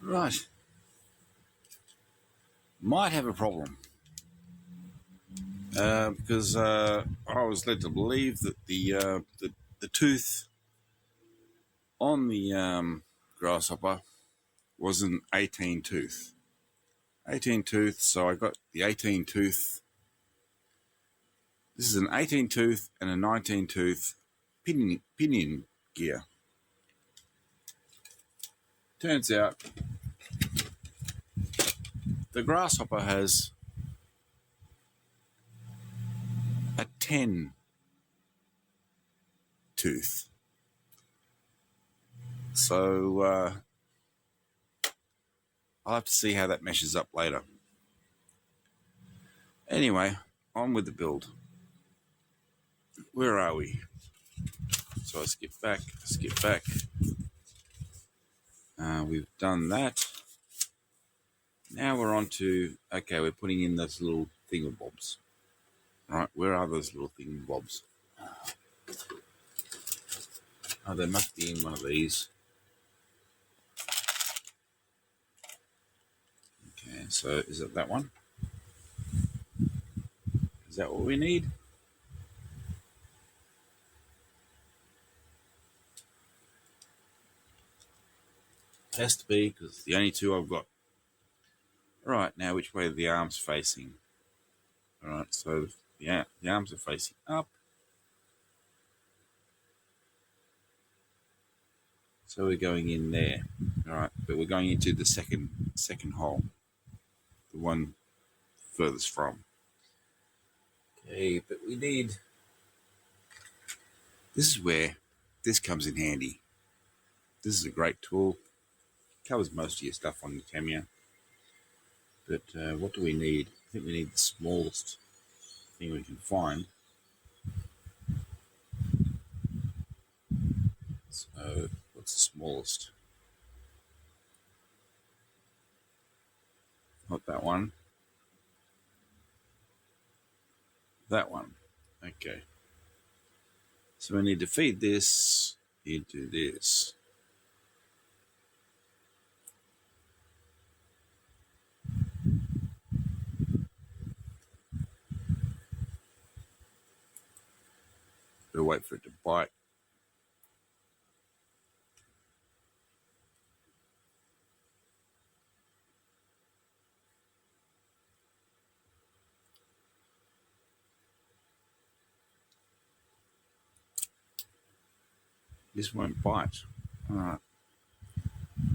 Right. Might have a problem. Because I was led to believe that the tooth on the grasshopper was an 18 tooth. 18 tooth, so I got the 18 tooth. This is an 18 tooth and a 19 tooth pinion gear. Turns out the grasshopper has a 10 tooth. So I'll have to see how that meshes up later. Anyway, on with the build. Where are we? So I skip back. We've done that. Now we're on to, okay, we're putting in those little thingamabobs. Right, where are those little thingamabobs? Oh, they must be in one of these. Okay, so is it that one? Is that what we need? Has to be, because it's the only two I've got. Right, now which way are the arms facing? Alright, so yeah, the arms are facing up. So we're going in there. Alright, but we're going into the second hole. The one furthest from. Okay, but we need... This is where this comes in handy. This is a great tool. Covers most of your stuff on the Tamiya. But what do we need? I think we need the smallest thing we can find. So what's the smallest? Not that one. That one. Okay. So we need to feed this into this. We'll wait for it to bite. This won't bite. Alright.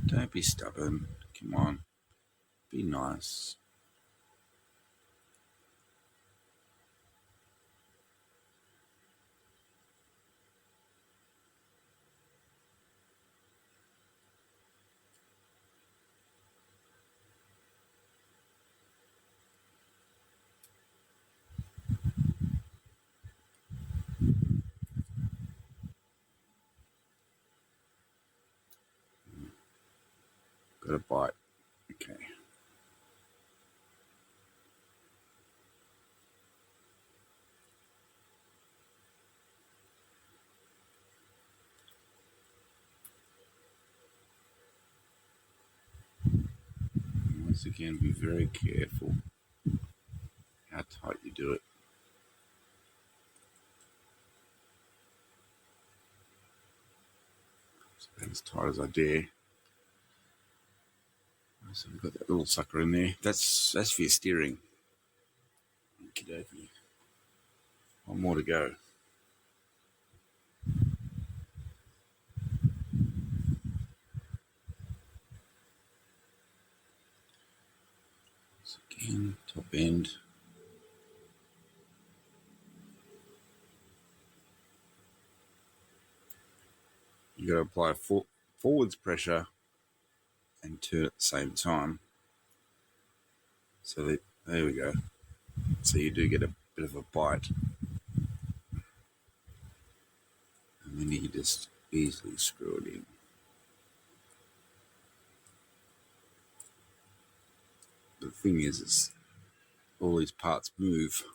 Don't be stubborn. Come on. Be nice. Got a bite. Okay. Once again, be very careful how tight you do it. So as tight as I dare. So we've got that little sucker in there. That's for your steering. Okie dokie. One more to go. So again, top end. You got to apply forwards pressure and turn at the same time. So there we go. So you do get a bit of a bite. And then you can just easily screw it in. The thing is all these parts move.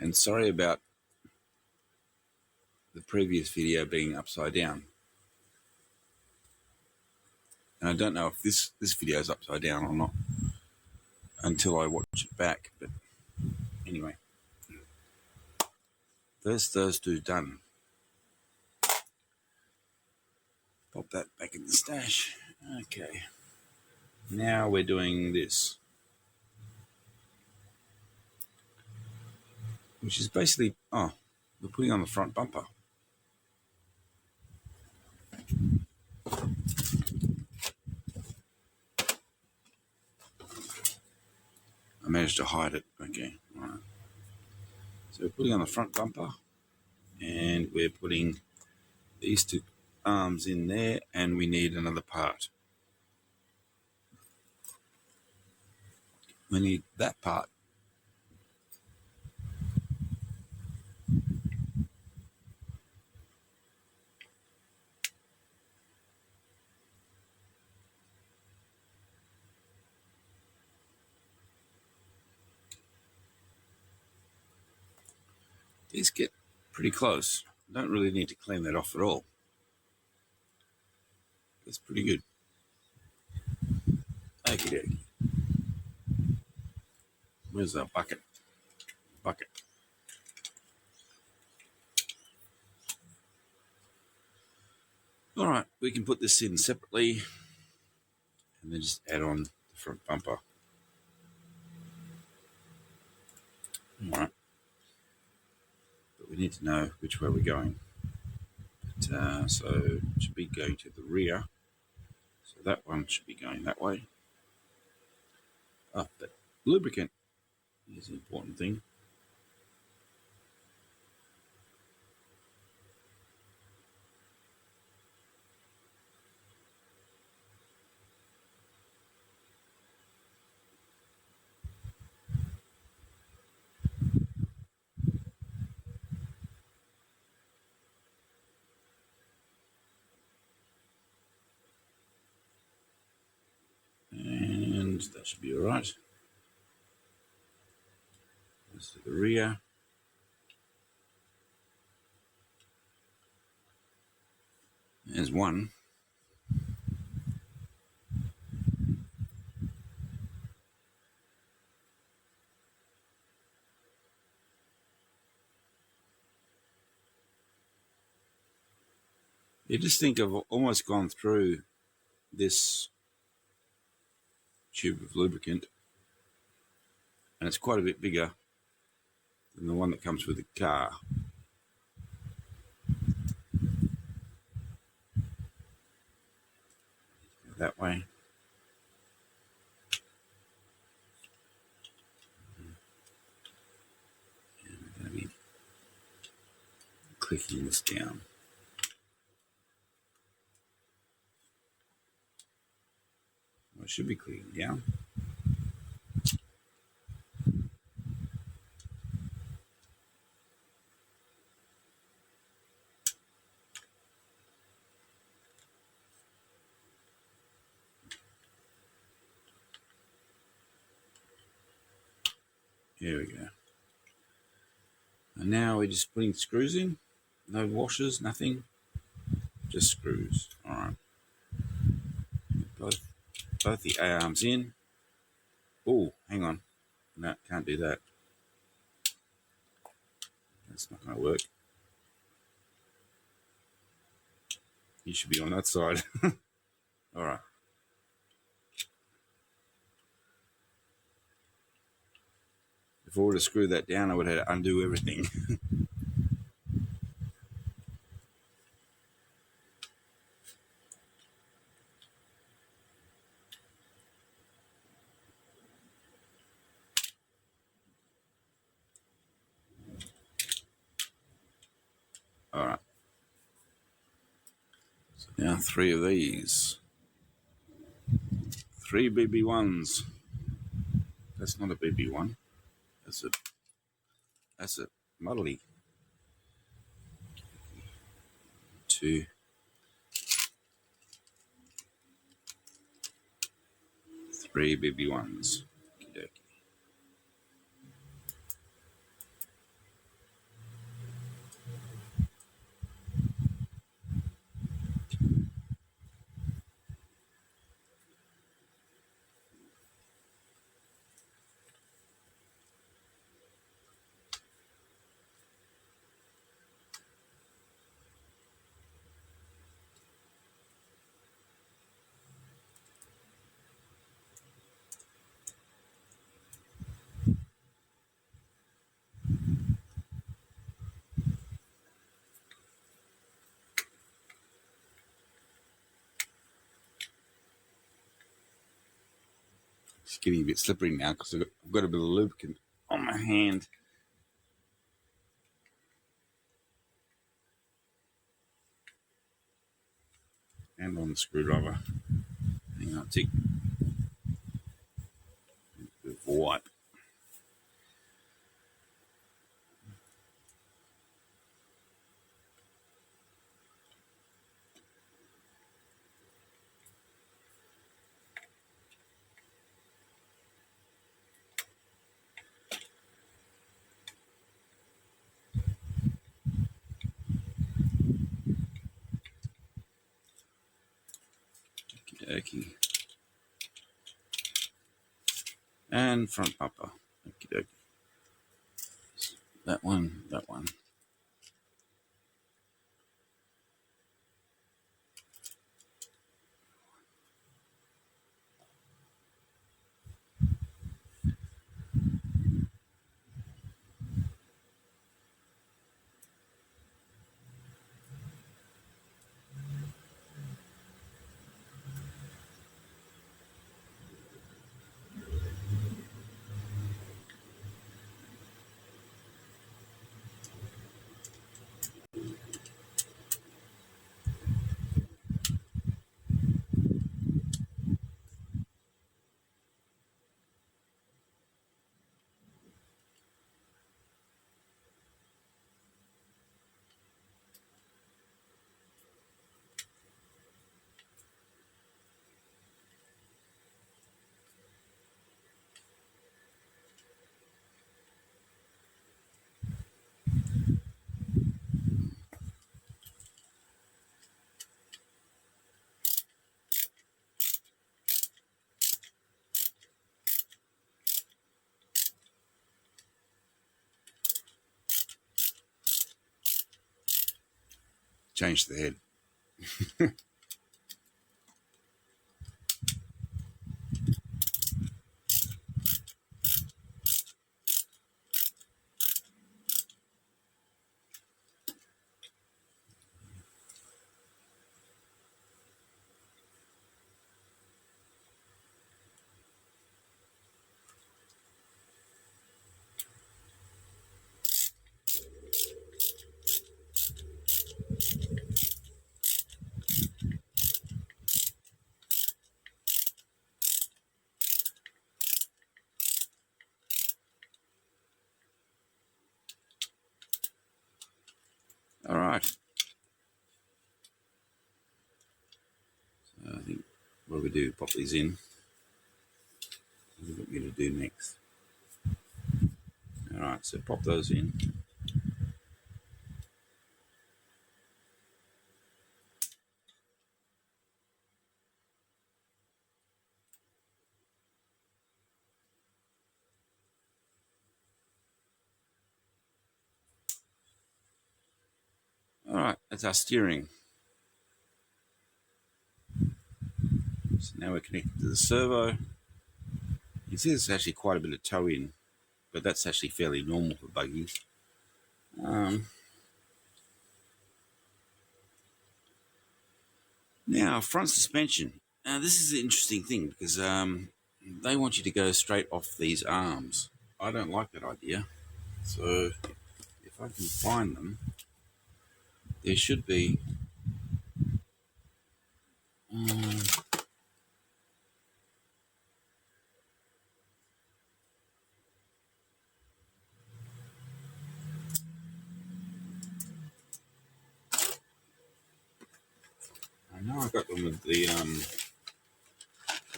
And sorry about the previous video being upside down. And I don't know if this video is upside down or not until I watch it back. But anyway, first those two done. Pop that back in the stash. Okay. Now we're doing this, which is basically, we're putting on the front bumper. I managed to hide it. Okay, all right. So we're putting on the front bumper, and we're putting these two arms in there, and we need another part. We need that part. These get pretty close. Don't really need to clean that off at all. It's pretty good. Okie dokie. Where's our bucket? Bucket. All right, we can put this in separately and then just add on the front bumper. All right. But we need to know which way we're going. But, so it should be going to the rear. So that one should be going that way. But lubricant is an important thing. And that should be all right. This is the rear. There's one. You just think I've almost gone through this tube of lubricant, and it's quite a bit bigger than the one that comes with the car. That way. And we're going to be clicking this down. Well, it should be clicking down. Here we go. And now we're just putting screws in. No washers, nothing. Just screws. All right. Both the A-arms in. Oh, hang on. No, can't do that. That's not going to work. You should be on that side. All right. If I were to screw that down, I would have to undo everything. All right. So now 3 of these. 3 BB1s. That's not a BB1. That's a muddly. 2. 3 BB1s. Okey-dokey. It's getting a bit slippery now because I've got a bit of lubricant on my hand. And on the screwdriver. Hang on, take a bit of wipe. Okey-dokey. And front bumper. Okey-dokey. That one, that one. Change the head. All right. So I think what we do, pop these in. What do you want me to do next? All right, so pop those in. All right, that's our steering. So now we're connected to the servo. You see there's actually quite a bit of toe in, but that's actually fairly normal for buggies. Now, front suspension. Now, this is an interesting thing because they want you to go straight off these arms. I don't like that idea. So, if I can find them, there should be. I know I got them with the. I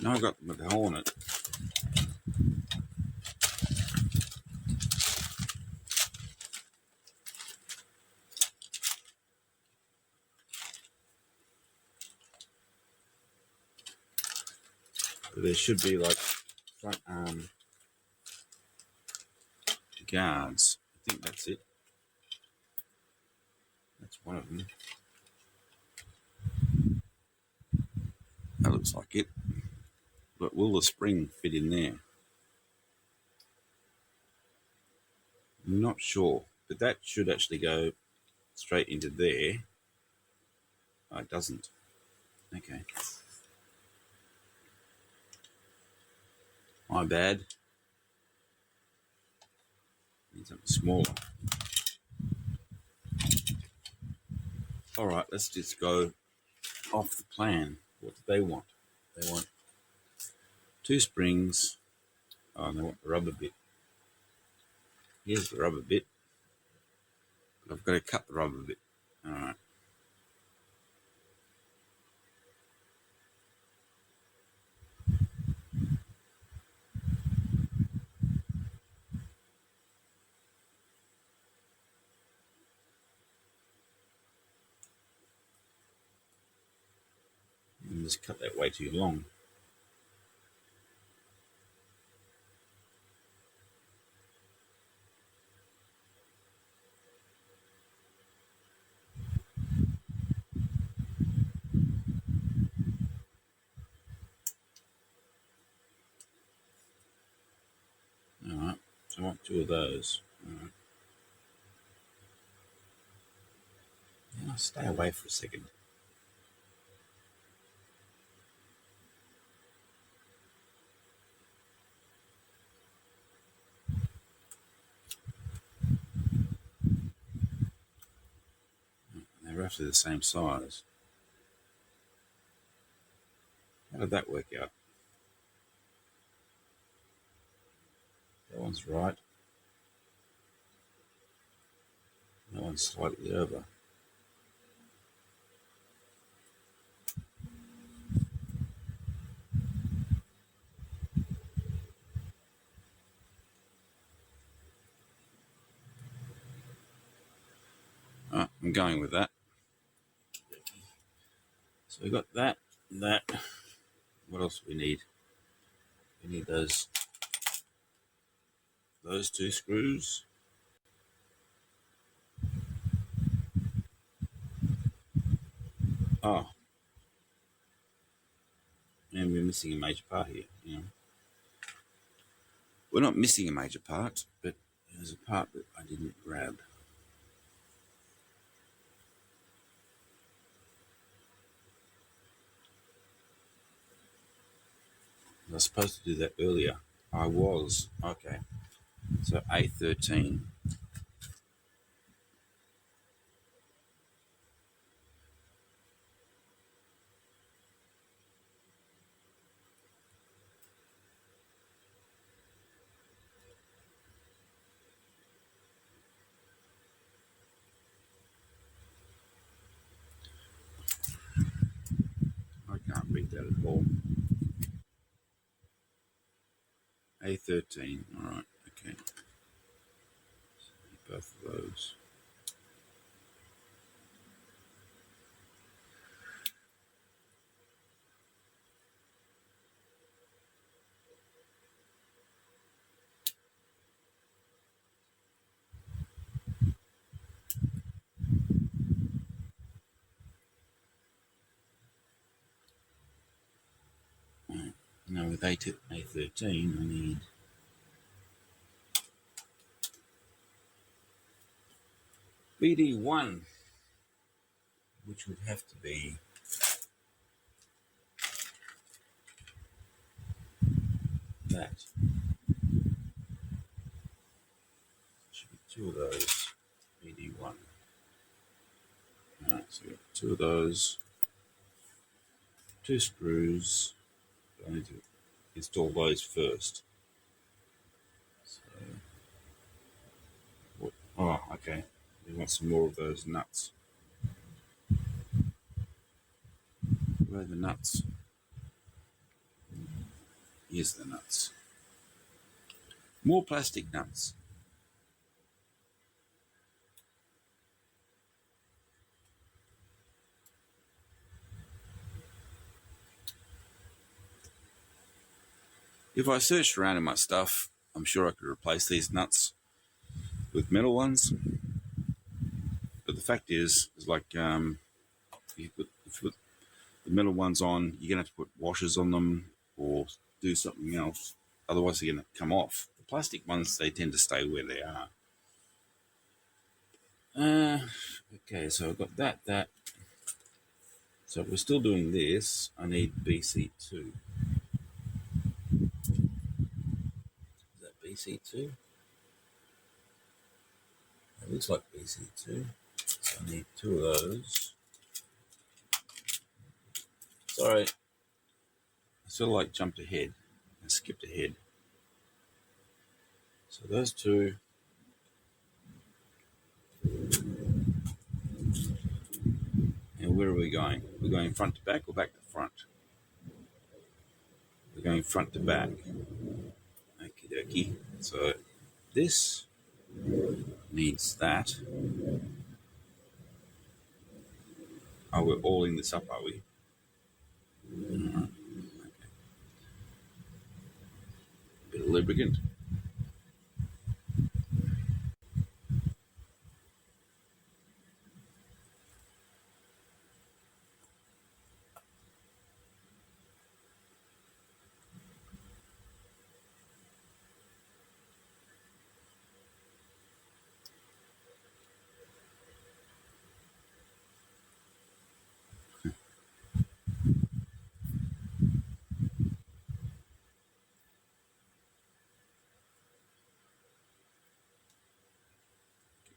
know I got them with the Hornet. But there should be like front arm guards. I think that's it. That's one of them. That looks like it. But will the spring fit in there? I'm not sure. But that should actually go straight into there. Oh, it doesn't. Okay. My bad. Need something smaller. All right, let's just go off the plan. What do they want? They want 2 springs. Oh, and they want the rubber bit. Here's the rubber bit. But I've got to cut the rubber bit. All right. And just cut that way too long. All right. So I want 2 of those. All right. Now stay away for a second. They're roughly the same size. How did that work out? That one's right. That one's slightly over. All right, I'm going with that. So we got that, that. What else do we need? We need those 2 screws. Oh, and we're missing a major part here. You know, we're not missing a major part, but there's a part that I didn't grab. I was supposed to do that earlier. I was. Okay. So A13. I can't read that at all. A13. All right. Okay. Both of those. Now with A13, I need BD1, which would have to be that. Should be 2 of those. BD1. Alright, so we've got 2 of those. 2 screws. I need to install those first. So, oh, okay. We want some more of those nuts. Where are the nuts? Here's the nuts. More plastic nuts. If I searched around in my stuff, I'm sure I could replace these nuts with metal ones. But the fact is like if you put the metal ones on, you're going to have to put washers on them or do something else. Otherwise, they're going to come off. The plastic ones, they tend to stay where they are. Okay, so I've got that. So if we're still doing this, I need BC2. BC2. It looks like BC2. So I need 2 of those. Sorry, I sort of like jumped ahead and skipped ahead. So those 2. And where are we going? We're going front to back or back to front? We're going front to back. Okie dokie. So this needs that. Oh, we're oiling this up, are we? Alright. Okay. Bit of lubricant.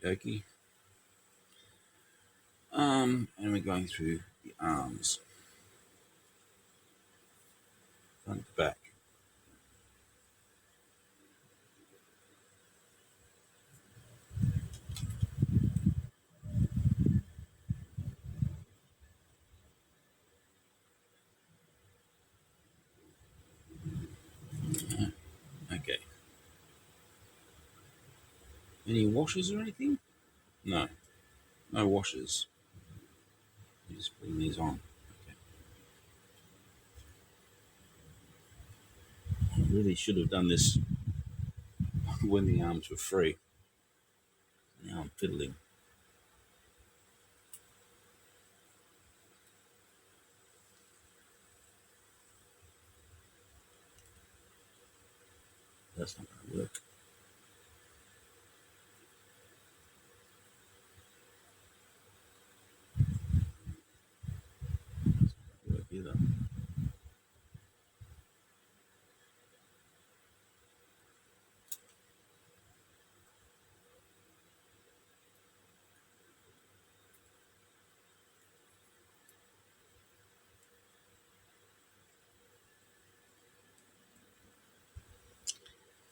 Okie. And we're going through the arms, front to back. Okay. Any washers or anything? No. No washers. You just putting these on. Okay. I really should have done this when the arms were free. Now I'm fiddling. That's not going to work. That's not going to work either.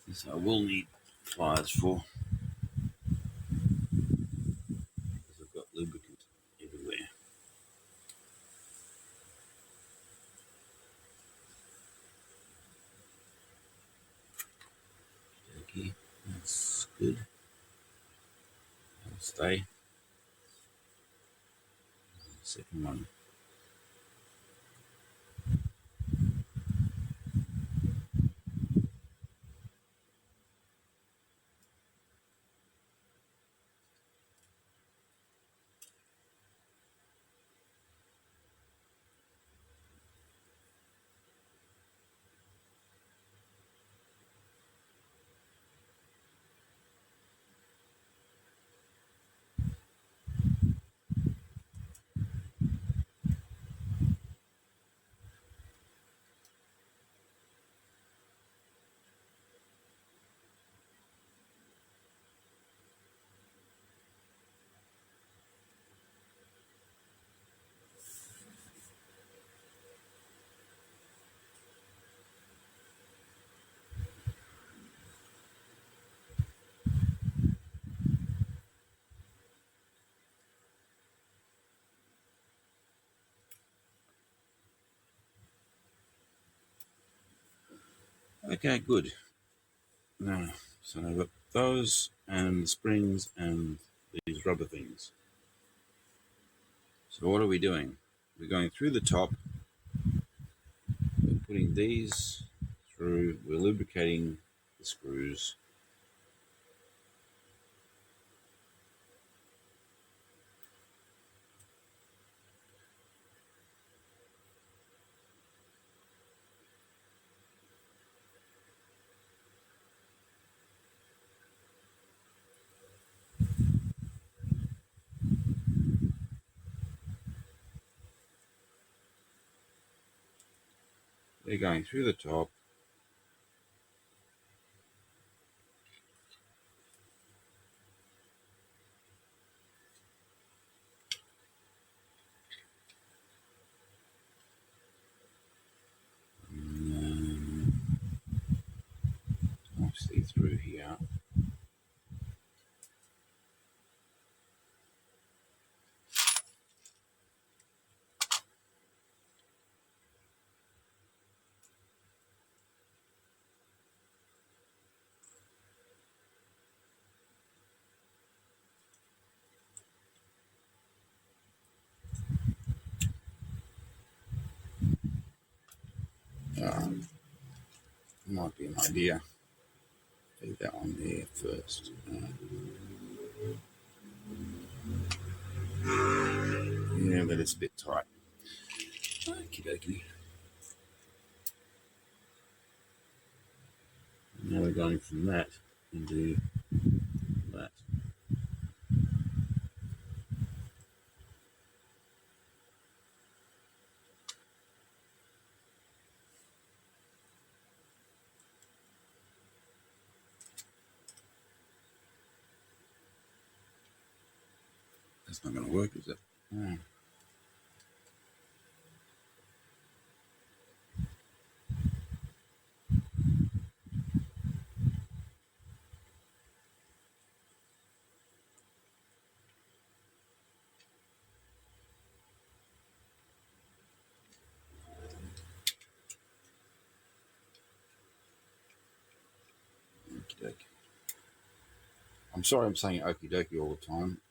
This I will need pliers for, because I've got lubricant everywhere. Okay, that's good. That'll stay. Second one. Okay, good. Now, so I've got those and the springs and these rubber things. So what are we doing? We're going through the top. We're putting these through. We're lubricating the screws. They're going through the top. might be an idea. Leave that on there first. Yeah, but it's a bit tight. Okie dokie. Now we're going from that into that. That's not going to work, is it? Oh. Okie dokie. I'm sorry I'm saying okie dokie all the time.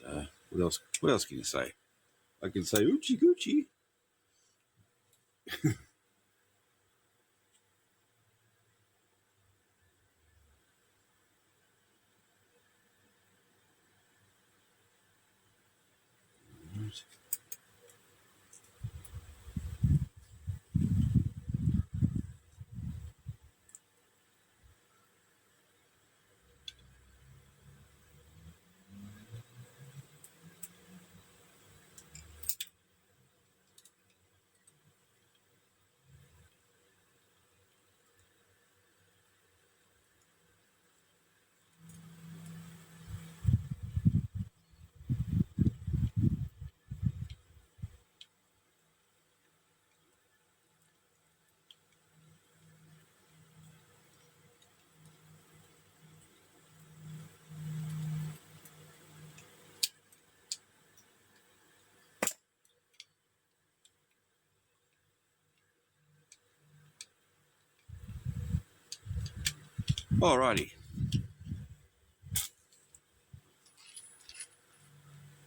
But what else? What else can you say? I can say oochie goochie. Alrighty.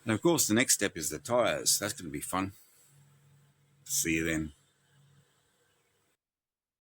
And of course, the next step is the tyres. That's going to be fun. See you then.